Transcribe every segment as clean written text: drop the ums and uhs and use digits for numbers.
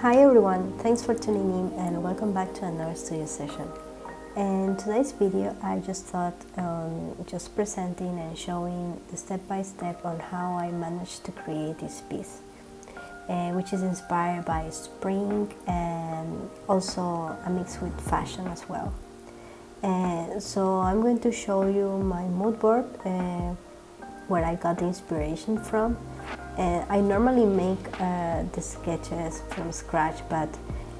Hi everyone, thanks for tuning in and welcome back to another studio session. In today's video I just thought just presenting and showing the step-by-step on how I managed to create this piece, which is inspired by spring and also a mix with fashion as well. So I'm going to show you my mood board where I got the inspiration from. I normally make the sketches from scratch, but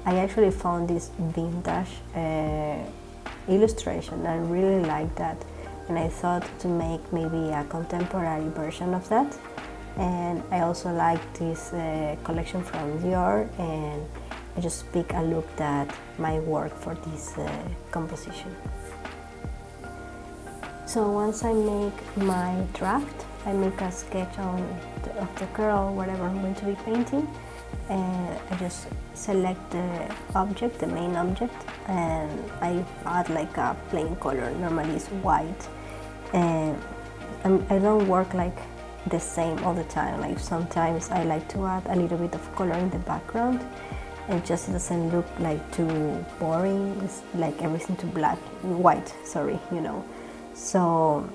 I actually found this vintage illustration. I really like that, and I thought to make maybe a contemporary version of that. And I also like this collection from Dior, and I just picked a look that might work for this composition. So once I make my draft, I make a sketch of the girl, whatever I'm going to be painting, and I just select the object, the main object, and I add like a plain color. Normally it's white, and I don't work like the same all the time. Like sometimes I like to add a little bit of color in the background. It just doesn't look like too boring. It's like everything too white, sorry, you know. So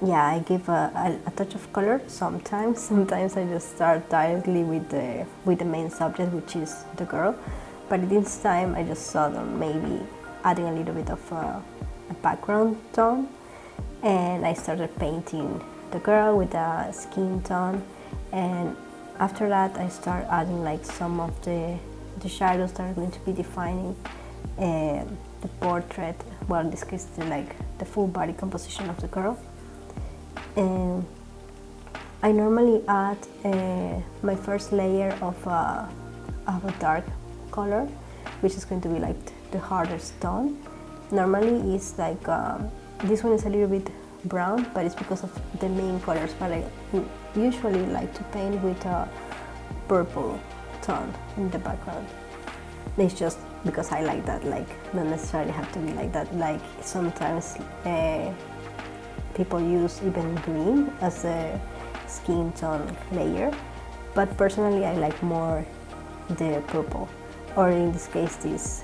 yeah, I give a touch of color sometimes. Sometimes I just start directly with the main subject, which is the girl. But this time I just thought on maybe adding a little bit of a background tone, and I started painting the girl with a skin tone. And after that I start adding like some of the shadows that are going to be defining the portrait. Well, in this case, the full body composition of the girl. And I normally add my first layer of a dark color, which is going to be like the hardest tone. Normally it's like this one is a little bit brown, but it's because of the main colors. But I usually like to paint with a purple tone in the background. It's just because I like that. Like, not necessarily have to be like that. Like sometimes people use even green as a skin tone layer, but personally I like more the purple, or in this case this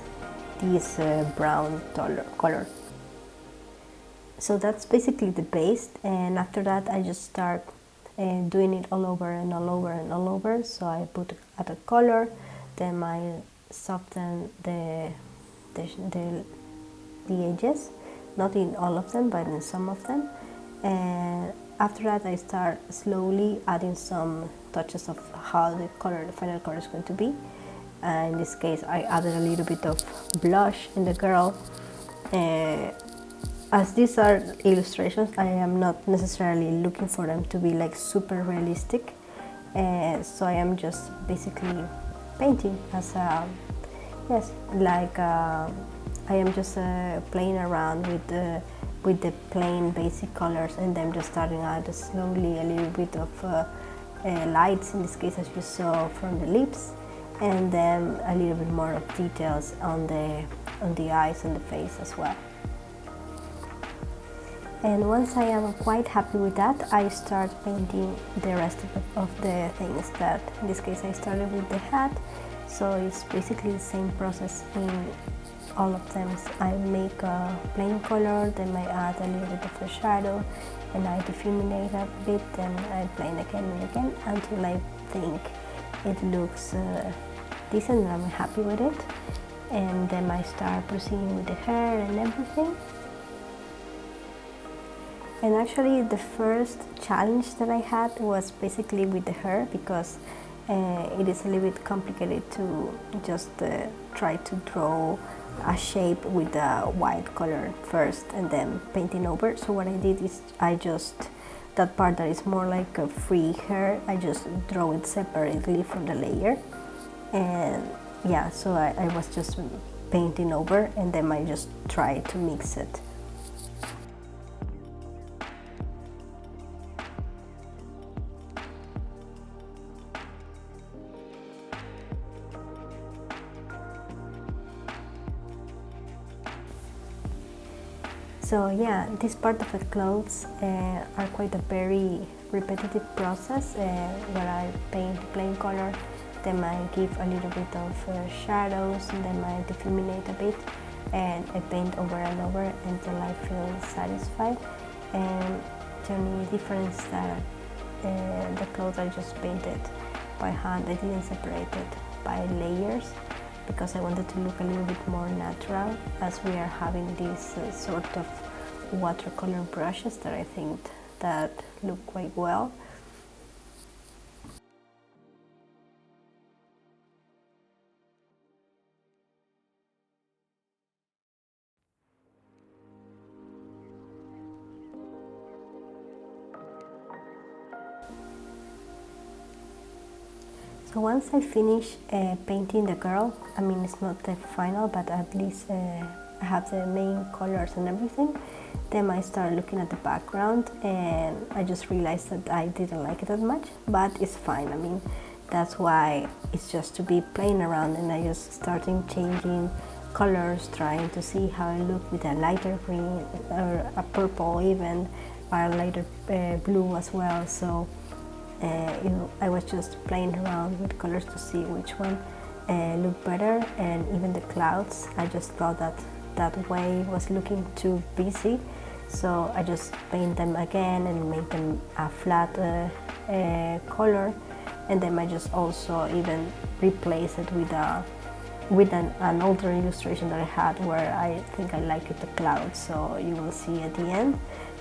brown color. So that's basically the base, and after that I just start doing it all over and all over and all over. So I put a color, then I soften the edges, not in all of them but in some of them. And after that I start slowly adding some touches of how the final color is going to be. In this case I added a little bit of blush in the girl. As these are illustrations, I am not necessarily looking for them to be like super realistic, so I am just basically painting as a, yes, like I am just playing around with the plain basic colors, and then just starting out slowly a little bit of lights, in this case as you saw from the lips, and then a little bit more of details on the eyes and the face as well. And once I am quite happy with that, I start painting the rest of the things. That in this case I started with the hat, so it's basically the same process in all of them. I make a plain color, then I add a little bit of the shadow, and I difuminate a bit, then I plane again and again until I think it looks decent and I'm happy with it. And then I start proceeding with the hair and everything. And actually the first challenge that I had was basically with the hair, because it is a little bit complicated to just try to draw a shape with the white color first and then painting over. So what I did is that part that is more like a free hair, I just draw it separately from the layer. And yeah, so I was just painting over, and then I just tried to mix it. So yeah, this part of the clothes are quite a very repetitive process where I paint plain color then I give a little bit of shadows, and then I difuminate a bit, and I paint over and over until I feel satisfied. And the only difference that the clothes I just painted by hand. I didn't separate it by layers because I wanted to look a little bit more natural, as we are having these sort of watercolor brushes that I think that look quite well. So once I finish painting the girl, I mean it's not the final, but at least I have the main colors and everything, then I start looking at the background, and I just realized that I didn't like it that much, but it's fine. I mean, that's why it's just to be playing around, and I just starting changing colors, trying to see how I look with a lighter green or a purple even, or a lighter blue as well. So I was just playing around with colors to see which one looked better, and even the clouds, I just thought that that way was looking too busy, so I just paint them again and make them a flat color, and then I just also even replace it with an older illustration that I had where I think I liked the clouds. So you will see at the end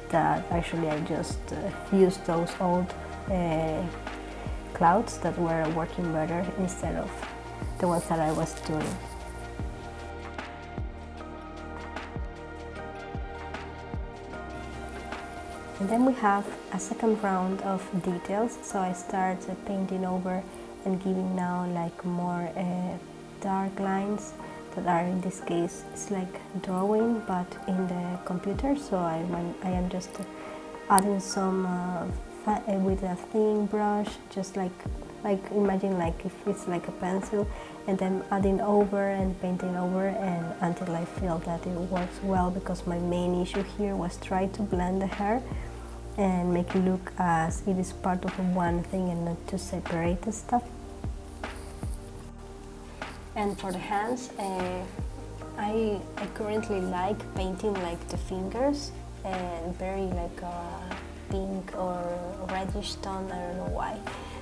that actually I just used those old clouds that were working better instead of the ones that I was doing. And then we have a second round of details, so I start painting over and giving now like more dark lines that are, in this case, it's like drawing but in the computer. So I am just adding some with a thin brush, just like imagine like if it's like a pencil, and then adding over and painting over, and until I feel that it works well, because my main issue here was try to blend the hair and make it look as it is part of one thing and not to separate the stuff. And for the hands, I currently like painting like the fingers, and very like pink or reddish tone, I don't know why.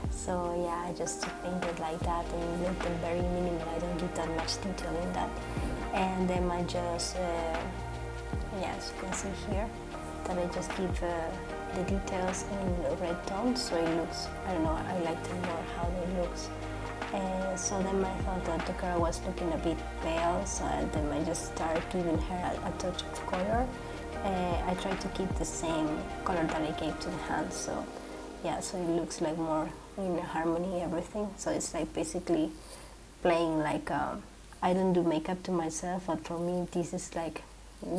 So yeah, I just paint it like that and make them very minimal. I don't give that much detail in that. And then I just, yeah, as you can see here, that I just give the details in red tones, so it looks, I don't know, I like them more how it looks. And so then I thought that the girl was looking a bit pale, so then I just started giving her a touch of color. I try to keep the same color that I gave to the hands, so yeah, so it looks like more in harmony, everything. So it's like basically playing like I don't do makeup to myself, but for me this is like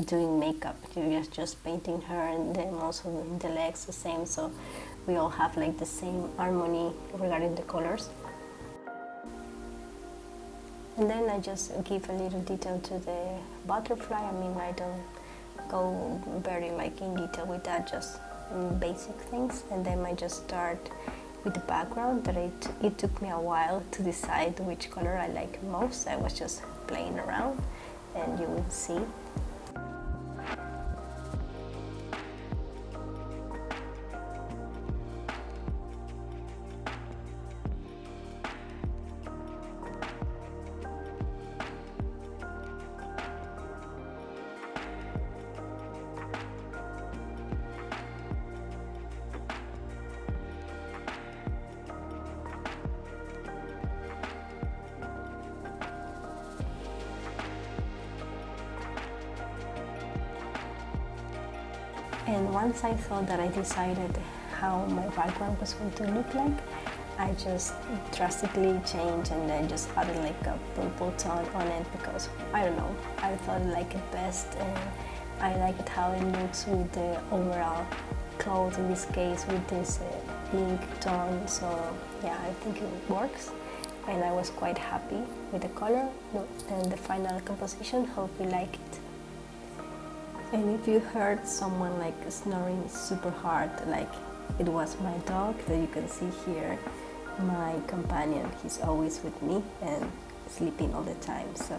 doing makeup. You're just painting her, and then also the legs the same, so we all have like the same harmony regarding the colors. And then I just give a little detail to the butterfly. I mean, I don't go very like in detail with that, just basic things. And then I just start with the background that it took me a while to decide which color I like most. I was just playing around, and you will see. And once I thought that I decided how my background was going to look like, I just drastically changed, and then just added like a purple tone on it, because I don't know, I thought I liked it best, and I liked how it looks with the overall clothes, in this case with this pink tone. So yeah, I think it works, and I was quite happy with the color and the final composition. Hope you like it. And if you heard someone like snoring super hard, like it was my dog that you can see here, my companion. He's always with me and sleeping all the time, so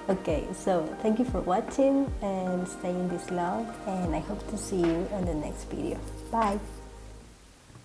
okay, so thank you for watching and staying this long, and I hope to see you in the next video. Bye.